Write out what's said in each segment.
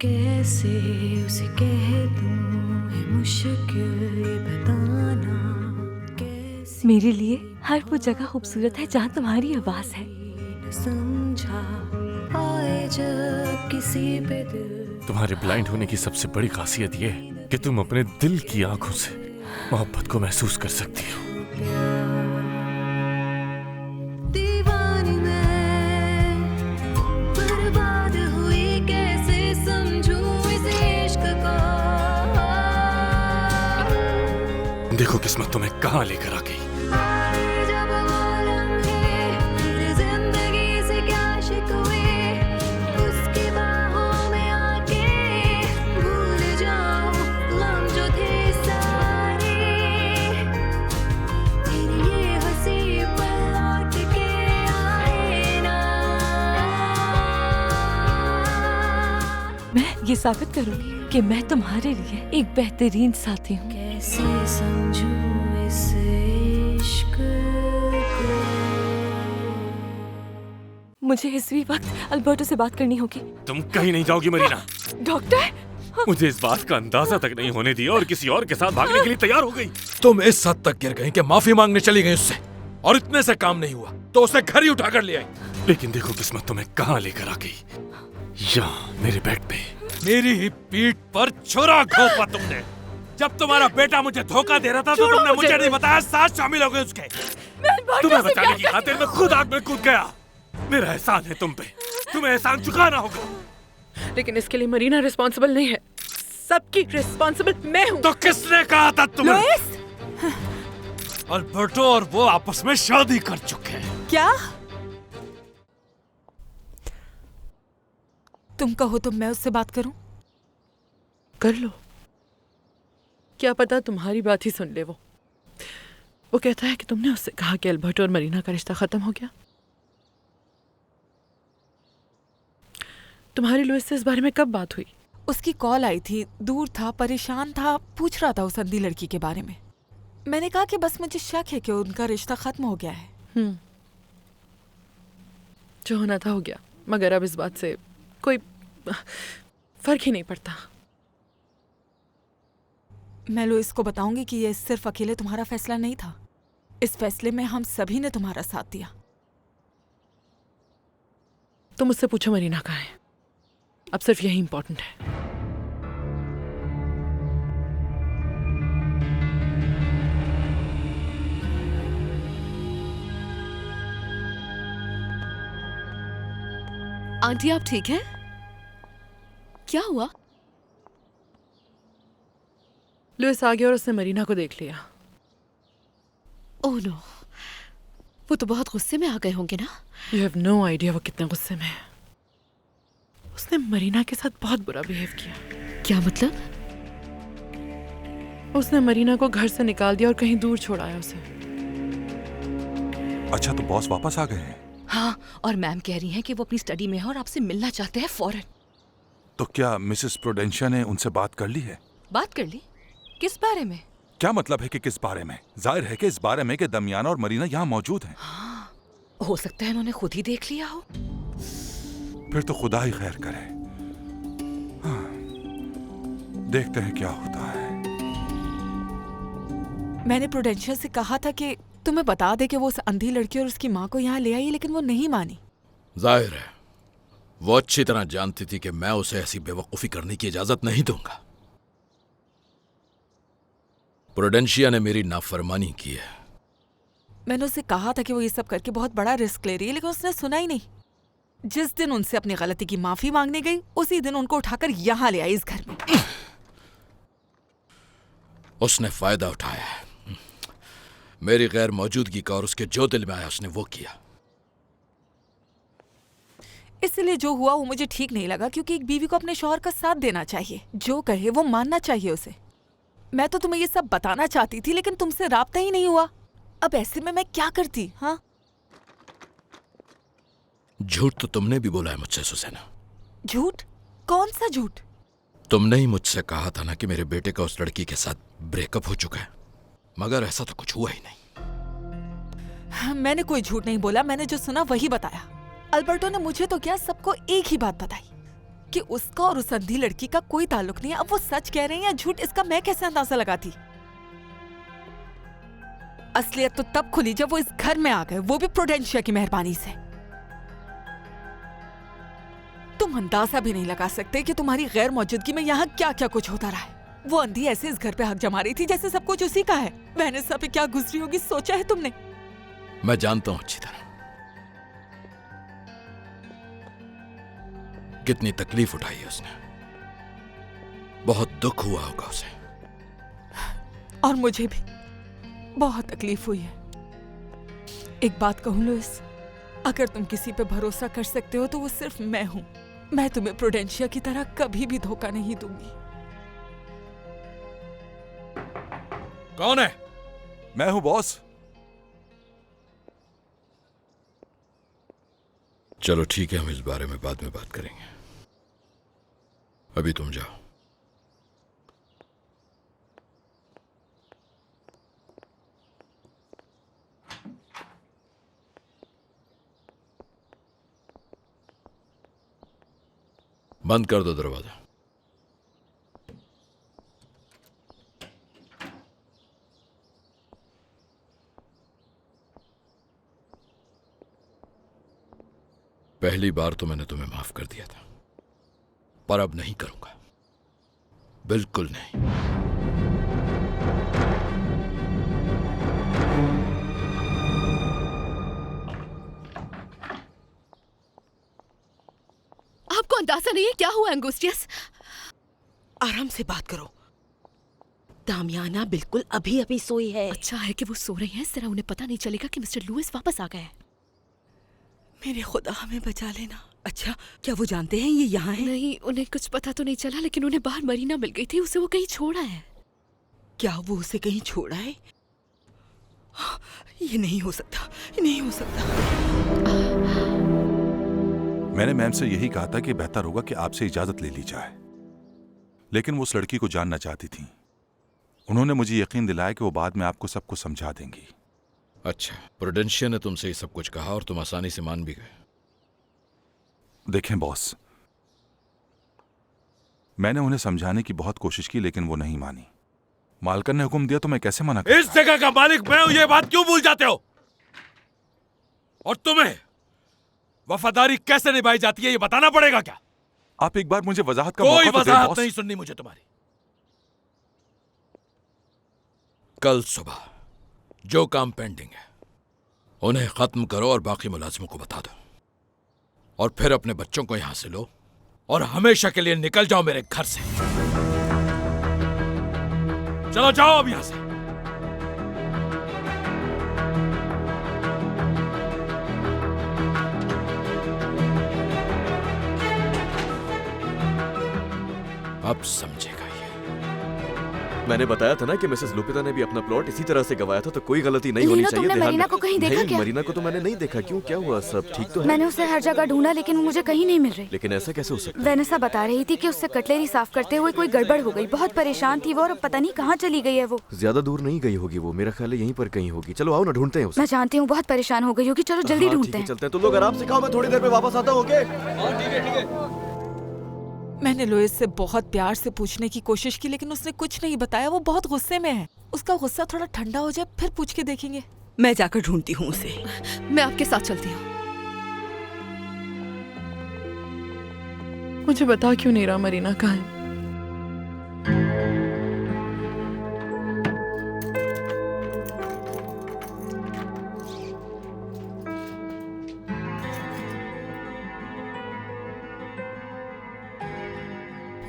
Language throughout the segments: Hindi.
कैसे उसे कह दूं है मुश्किल ये बताना कैसे मेरे लिए हर वो जगह खूबसूरत है जहाँ तुम्हारी आवाज है। न समझा आए जब किसी पे दिल तुम्हारे ब्लाइंड होने की सबसे बड़ी खासियत ये है कि तुम अपने दिल की आंखों से मोहब्बत को महसूस कर सकती हो। दीवानी मैं बर्बाद हुई कैसे समझूं इस इश्क को देखो किस्मत तुम्हें कहाँ लेकर आ गई। आए जब वो लम्हे मेरी जिंदगी से क्या शिकवे उसकी बाहों में आके भूल जाऊं गम जो थे सारे तेरी ये हंसी पल लौट के आए ना। मैं ये साबित करूंगी कि मैं तुम्हारे लिए एक बेहतरीन साथी हूँ। कैसे समझूं इस इश्क को मुझे इसी वक्त अल्बर्टो से बात करनी होगी। तुम कहीं नहीं जाओगी मरीना। डॉक्टर, मुझे इस बात का अंदाजा तक नहीं होने दिया और किसी और के साथ भागने के लिए तैयार हो गई। तुम इस हद तक गिर गई कि माफी मांगने चली गई उससे, और इतने से काम नहीं हुआ तो उसे घर ही उठाकर ले आई। लेकिन देखो किस्मत तुम्हें कहाँ लेकर आ गई। यहाँ मेरे बेड पे। मेरी ही पीठ पर छुरा घोंपा तुमने। जब तुम्हारा बेटा मुझे धोखा दे रहा था तो तुमने मुझे नहीं बताया, साथ शामिल हो गए उसके। तुम्हें बचाने की खातिर मैं खुद आग में कूद गया। मेरा एहसान है तुम पे, तुम्हें एहसान चुकाना होगा। लेकिन इसके लिए मरीना रिस्पॉन्सिबल नहीं है, सबकी रिस्पॉन्सिबल मैं हूँ। तो किसने कहा था तुम्हें? लुइस! अल्बर्टो और वो आपस में शादी कर चुके हैं। क्या? तुम कहो तो मैं उससे बात करूं? कर लो, क्या पता तुम्हारी बात ही सुन ले। वो कहता है कि तुमने उससे कहा कि अल्बर्टो और मरीना का रिश्ता खत्म हो गया। तुम्हारी लुइस से इस बारे में कब बात हुई? उसकी कॉल आई थी, दूर था, परेशान था, पूछ रहा था उस अंधी लड़की के बारे में। मैंने कहा कि बस मुझे शक है कि उनका रिश्ता खत्म हो गया है। जो होना था हो गया, मगर अब इस बात से कोई फर्क ही नहीं पड़ता। मैं लुइस को बताऊंगी कि ये सिर्फ अकेले तुम्हारा फैसला नहीं था। इस फैसले में हम सभी ने तुम्हारा साथ दिया। तुम मुझसे पूछो मरीना कहाँ है, अब सिर्फ यही इंपॉर्टेंट है। आंटी आप ठीक हैं? क्या हुआ? लुइस आ गया और उसने मरीना को देख लिया। ओह नो, वो तो बहुत गुस्से में आ गए होंगे ना। यू हैव नो आइडिया वो कितने गुस्से में है। उसने मरीना के साथ बहुत बुरा बिहेव किया। क्या मतलब? उसने मरीना को घर से निकाल दिया और कहीं दूर छोड़ाया उसे। अच्छा, तो बॉस वापस आ गए हैं? हाँ, और मैम कह रही हैं कि वो अपनी स्टडी में है और आपसे मिलना चाहते हैं फौरन। तो क्या मिसेस प्रूडेंशिया ने उनसे बात कर ली है? बात कर ली? किस बारे में? क्या मतलब है कि किस बारे में? जाहिर है कि इस बारे में कि दमियाना और मरीना यहाँ मौजूद हैं। हाँ, हो सकता है उन्होंने खुद ही देख लिया हो। फिर तो खुदा ही खैर करे। हाँ, देखते हैं क्या होता है। मैंने प्रूडेंशिया से कहा था कि तुम्हें बता दे कि वो उस अंधी लड़की और उसकी माँ को यहाँ ले आई, लेकिन वो नहीं मानी। जाहिर है वो अच्छी तरह जानती थी कि मैं उसे ऐसी बेवकूफी करने की इजाजत नहीं दूंगा। प्रूडेंशिया ने मेरी नाफरमानी की है। मैंने उसे कहा था कि वो ये सब करके बहुत बड़ा रिस्क ले रही है, लेकिन उसने सुना ही नहीं। जिस दिन उनसे अपनी गलती की माफी मांगने गई, उसी दिन उनको उठाकर यहाँ ले आई इस घर में। उसने फायदा उठाया है मेरी गैर मौजूदगी का, और उसके जो दिल में आया उसने वो किया। इसलिए जो हुआ वो मुझे ठीक नहीं लगा, क्योंकि एक बीवी को अपने शौहर का साथ देना चाहिए। जो कहे वो मानना चाहिए उसे। मैं तो तुम्हें ये सब बताना चाहती थी, लेकिन तुमसे राब्ता ही नहीं हुआ। अब ऐसे में मैं क्या करती? हाँ, झूठ तो तुमने भी बोला है मुझसे सुसैना। झूठ? कौन सा झूठ? तुमने ही मुझसे कहा था ना कि मेरे बेटे का उस लड़की के साथ ब्रेकअप हो चुका है, मगर ऐसा तो कुछ हुआ ही नहीं। मैंने कोई झूठ नहीं बोला, मैंने जो सुना वही बताया। अल्बर्टो ने मुझे तो क्या, सबको एक ही बात बताई। कि उसका और उस अंधी लड़की का कोई ताल्लुक नहीं है। अब वो सच कह रहे हैं या झूठ, इसका मैं कैसे अंदाजा लगाती? असलियत तो तब खुली जब वो इस घर में आ गए, वो भी प्रूडेंशिया की मेहरबानी से। तुम अंदाजा भी नहीं लगा सकते कि तुम्हारी गैर मौजूदगी में यहाँ क्या क्या कुछ होता रहा है। वो अंधी ऐसे इस घर पे हक जमा रही थी जैसे सब कुछ उसी का है। वैनेसा पे क्या गुजरी होगी, सोचा है तुमने? मैं जानता हूं अच्छी तरह कितनी तकलीफ उठाई है उसने। बहुत दुख हुआ होगा उसे। और मुझे भी बहुत तकलीफ हुई है। एक बात कहूं लुइस, अगर तुम किसी पे भरोसा कर सकते हो तो वो सिर्फ मैं हूं। मैं तुम्हें प्रूडेंशिया की तरह कभी भी धोखा नहीं दूंगी। कौन है? मैं हूं बॉस। चलो ठीक है, हम इस बारे में बाद में बात करेंगे। अभी तुम जाओ। बंद कर दो दरवाजा। पहली बार तो मैंने तुम्हें माफ कर दिया था, पर अब नहीं करूंगा, बिल्कुल नहीं। आपको अंदाजा नहीं है क्या हुआ एंगुस्टियस? आराम से बात करो। दामियाना बिल्कुल अभी अभी सोई है। अच्छा है कि वो सो रही हैं, इस तरह उन्हें पता नहीं चलेगा कि मिस्टर लुइस वापस आ गए हैं। मेरे खुदा हमें बचा लेना। अच्छा, क्या वो जानते हैं ये यहाँ है? नहीं, उन्हें कुछ पता तो नहीं चला, लेकिन उन्हें बाहर मरीना मिल गई थी, उसे वो कहीं छोड़ा है। क्या वो उसे कहीं छोड़ा है? ये नहीं हो सकता, ये नहीं हो सकता। मैंने मैम से यही कहा था कि बेहतर होगा कि आपसे इजाजत ले ली जाए, लेकिन वो उस लड़की को जानना चाहती थी। उन्होंने मुझे यकीन दिलाया कि वो बाद में आपको सब कुछ समझा देंगी। अच्छा, प्रूडेंशिया ने तुमसे ये सब कुछ कहा और तुम आसानी से मान भी गए। देखें बॉस, मैंने उन्हें समझाने की बहुत कोशिश की, लेकिन वो नहीं मानी। मालकन ने हुक्म दिया तो मैं कैसे मना इस जगह का मालिक मैं हूं, ये बात क्यों भूल जाते हो? और तुम्हें वफादारी कैसे निभाई जाती है ये बताना पड़ेगा क्या? आप एक बार मुझे वजाहत का कोई मौका तो दें, वजाहत बॉस। नहीं सुननी मुझे तुम्हारी। कल सुबह जो काम पेंडिंग है उन्हें खत्म करो और बाकी मुलाजिमों को बता दो, और फिर अपने बच्चों को यहां से लो और हमेशा के लिए निकल जाओ मेरे घर से। चलो जाओ अब यहां से। अब समझेगा ये। मैंने बताया था ना कि मिसेस लुपिता ने भी अपना प्लॉट इसी तरह से गवाया था, तो कोई गलती नहीं होनी लीनो, चाहिए। तुमने मरीना को कहीं देखा नहीं, क्या? मरीना को तो मैंने नहीं देखा। क्यों, क्या हुआ? सब ठीक तो है? मैंने उसे हर जगह ढूंढा लेकिन वो मुझे कहीं नहीं मिल रही। लेकिन ऐसा कैसे हो सकता है? वेनेसा बता रही थी कि उससे कटलेरी साफ करते हुए कोई गड़बड़ हो गई। बहुत परेशान थी वो, और पता नहीं कहाँ चली गई है वो। ज्यादा दूर नहीं गई होगी वो, मेरा ख्याल है यहीं पर कहीं होगी। चलो आओ ना, ढूंढते हैं उसे। मैं जानती हूँ बहुत परेशान हो गई होगी, चलो जल्दी हाँ, ढूंढते ठीक है, हैं। चलते हैं। तो लोग आराम से खाओ, मैं थोड़ी देर में वापस आता हूँ। ओके? हाँ, ठीक है, ठीक है। मैंने लुइस से बहुत प्यार से पूछने की कोशिश की, लेकिन उसने कुछ नहीं बताया। वो बहुत गुस्से में है। उसका गुस्सा थोड़ा ठंडा हो जाए फिर पूछ के देखेंगे। मैं जाकर ढूंढती हूँ उसे। मैं आपके साथ चलती हूँ। मुझे बता क्यों नहीं रहा मरीना कहाँ है?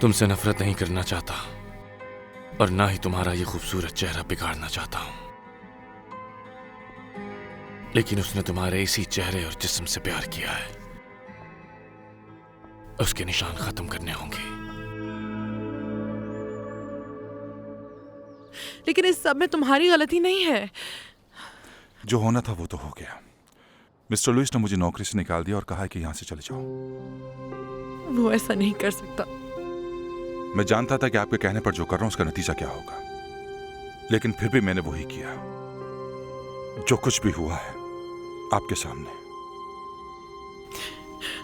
तुमसे नफरत नहीं करना चाहता और ना ही तुम्हारा ये खूबसूरत चेहरा बिगाड़ना चाहता हूं, लेकिन उसने तुम्हारे इसी चेहरे और जिस्म से प्यार किया है। उसके निशान खत्म करने होंगे। लेकिन इस सब में तुम्हारी गलती नहीं है। जो होना था वो तो हो गया। मिस्टर लुइस ने मुझे नौकरी से निकाल दिया और कहा है कि यहां से चले जाओ। वो ऐसा नहीं कर सकता। मैं जानता था कि आपके कहने पर जो कर रहा हूं उसका नतीजा क्या होगा, लेकिन फिर भी मैंने वही किया। जो कुछ भी हुआ है आपके सामने।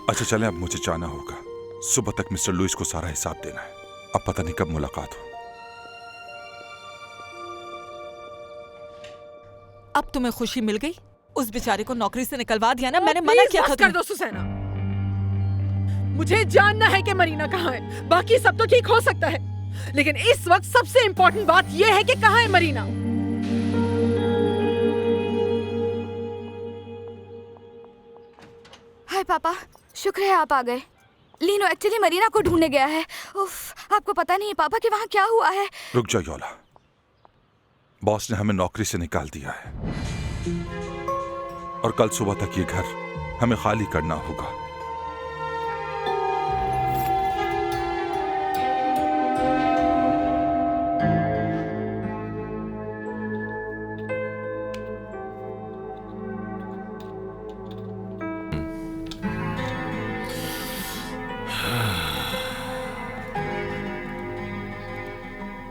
अच्छा चलें, अब मुझे जाना होगा। सुबह तक मिस्टर लुइस को सारा हिसाब देना है। अब पता नहीं कब मुलाकात हो। अब तुम्हें खुशी मिल गई? उस बेचारे को नौकरी से निकलवा दिया ना, मैंने मना किया था। कर दो सुसैना, मुझे जानना है कि मरीना कहाँ है। बाकी सब तो ठीक हो सकता है, लेकिन इस वक्त सबसे इंपॉर्टेंट बात यह है कि कहाँ है मरीना। हाय पापा, शुक्र है आप आ गए। लीनो एक्चुअली मरीना को ढूंढने गया है। उफ, आपको पता नहीं है पापा कि वहाँ क्या हुआ है। रुक जाओ योला, बॉस ने हमें नौकरी से निकाल दिया है और कल सुबह तक ये घर हमें खाली करना होगा।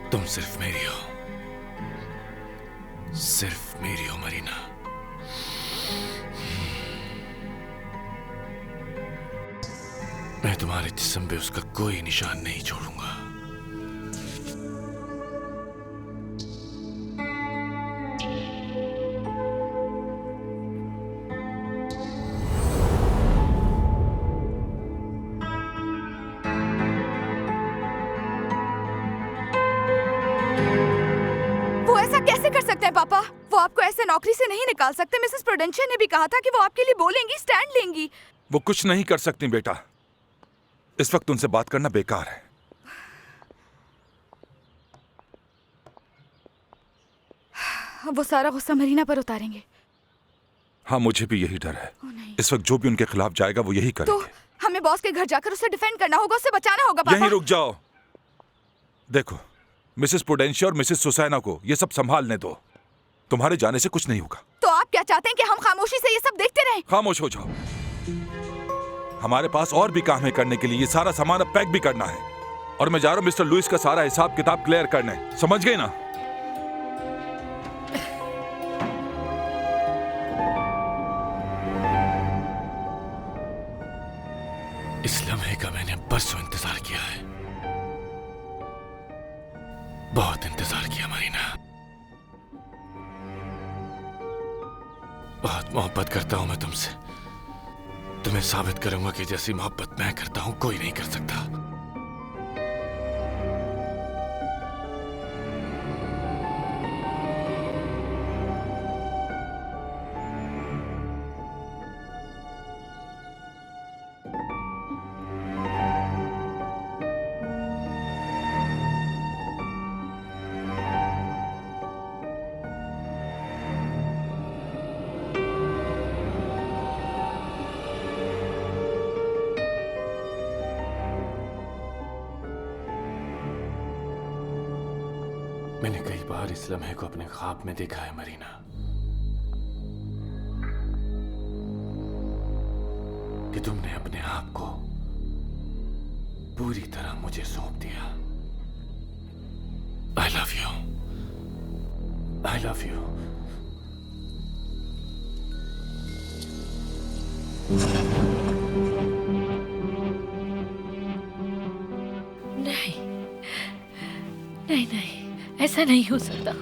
तुम सिर्फ मेरी हो, सिर्फ मेरी हो मरीना। मैं तुम्हारे जिस्म पे उसका कोई निशान नहीं छोड़ूंगा। पापा, वो आपको ऐसे नौकरी से नहीं निकाल सकते। मिसेस प्रूडेंशियल ने भी कहा था कि वो आपके लिए बोलेंगी, स्टैंड लेंगी। वो कुछ नहीं कर सकती बेटा, इस वक्त उनसे बात करना बेकार है। वो सारा गुस्सा मरीना पर उतारेंगे। हाँ, मुझे भी यही डर है। इस वक्त जो भी उनके खिलाफ जाएगा वो यही करेंगे। तो हमें बॉस के घर जाकर उसे डिफेंड करना होगा, उसे बचाना होगा पापा। यहीं रुक जाओ। देखो, मिसेस प्रूडेंशियल और मिसेस सुसैना को ये सब संभालने दो। तुम्हारे जाने से कुछ नहीं होगा। तो आप क्या चाहते हैं कि हम खामोशी से ये सब देखते रहें? खामोश हो जाओ। हमारे पास और भी काम है करने के लिए। ये सारा सामान अब पैक भी करना है और मैं जा रहा हूं मिस्टर लुइस का सारा हिसाब किताब क्लियर करने। समझ गए ना? इस लम्हे का मैंने बरसों इंतजार किया है, बहुत इंतजार किया मरीना। बहुत मोहब्बत करता हूं मैं तुमसे। तुम्हें साबित करूंगा कि जैसी मोहब्बत मैं करता हूं कोई नहीं कर सकता। मैंने कई बार इस लम्हे को अपने ख्वाब में देखा है मरीना, कि तुमने अपने आप को पूरी तरह मुझे सौंप दिया। I love you. I love you. नहीं, नहीं नहीं, ऐसा नहीं हो सकता।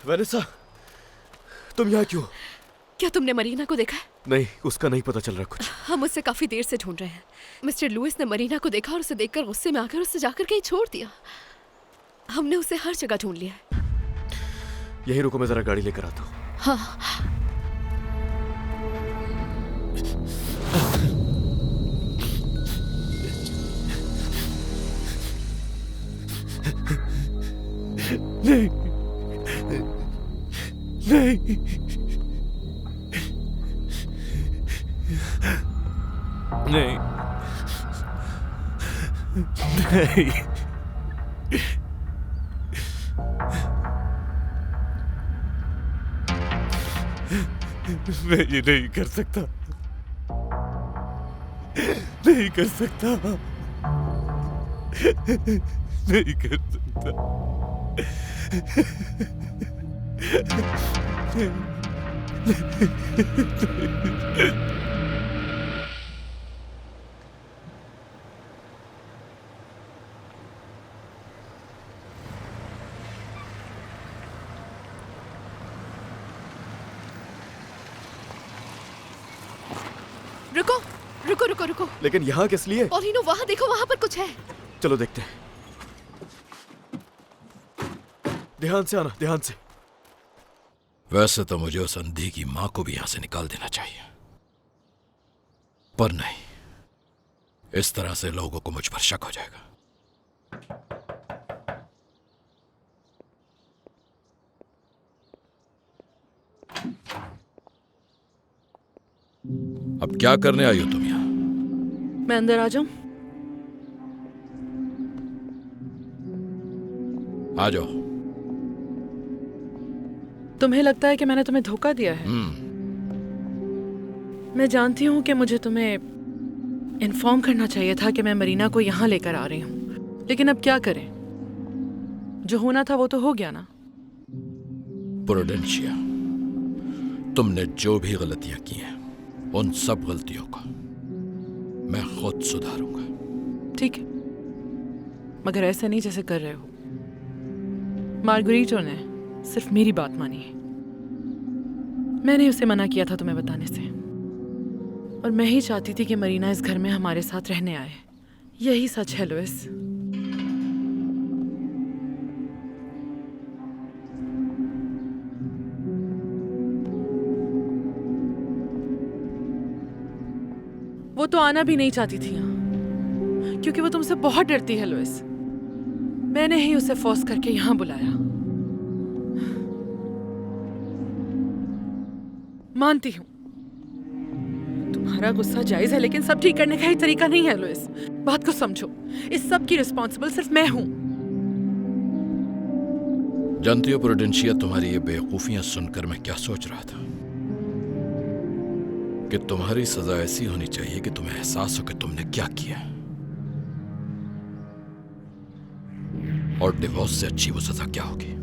वेनेसा, तुम यहाँ क्यों? क्या तुमने मरीना को देखा है? नहीं, उसका नहीं पता चल रहा कुछ। हम उससे काफी देर से ढूंढ रहे हैं। मिस्टर लुइस ने मरीना को देखा और उसे देखकर गुस्से में आकर उसे जाकर कहीं छोड़ दिया। हमने उसे हर जगह ढूंढ लिया है। यही रुको, मैं जरा गाड़ी लेकर आता हूँ। हाँ। नहीं नहीं नहीं नहीं मैं ये नहीं कर सकता, नहीं कर सकता, नहीं कर सकता। रुको रुको रुको रुको। लेकिन यहाँ किस लिए? पॉलिनो वहाँ देखो, वहाँ पर कुछ है। चलो देखते हैं। ध्यान से आना, ध्यान से। वैसे तो मुझे उस अंधी की मां को भी यहां से निकाल देना चाहिए, पर नहीं, इस तरह से लोगों को मुझ पर शक हो जाएगा। अब क्या करने आई हो तुम यहां? मैं अंदर आ जाऊं? आ जाओ। तुम्हें लगता है कि मैंने तुम्हें धोखा दिया है? मैं जानती हूँ कि मुझे तुम्हें इन्फॉर्म करना चाहिए था कि मैं मरीना को यहाँ लेकर आ रही हूँ, लेकिन अब क्या करें, जो होना था वो तो हो गया ना। प्रूडेंशिया, तुमने जो भी गलतियां की हैं, उन सब गलतियों को मैं खुद सुधारूंगा। ठीक है, मगर ऐसा नहीं जैसे कर रहे हो। मार्गरीटो ने सिर्फ मेरी बात मानी है। मैंने उसे मना किया था तुम्हें बताने से, और मैं ही चाहती थी कि मरीना इस घर में हमारे साथ रहने आए। यही सच है लुइस। वो तो आना भी नहीं चाहती थी यहाँ, क्योंकि वो तुमसे बहुत डरती है लुइस। मैंने ही उसे फोर्स करके यहाँ बुलाया। मानती हूँ तुम्हारा गुस्सा जायज है, लेकिन सब ठीक करने का ही तरीका नहीं है लुइस। बात को समझो, इस सब की रिस्पॉन्सिबल सिर्फ मैं हूँ। जानती हो प्रूडेंशिया, तुम्हारी ये बेवकूफियां सुनकर मैं क्या सोच रहा था, कि तुम्हारी सजा ऐसी होनी चाहिए कि तुम्हें एहसास हो कि तुमने क्या किया, और डिवोर्स से अच्छी वो सजा क्या होगी।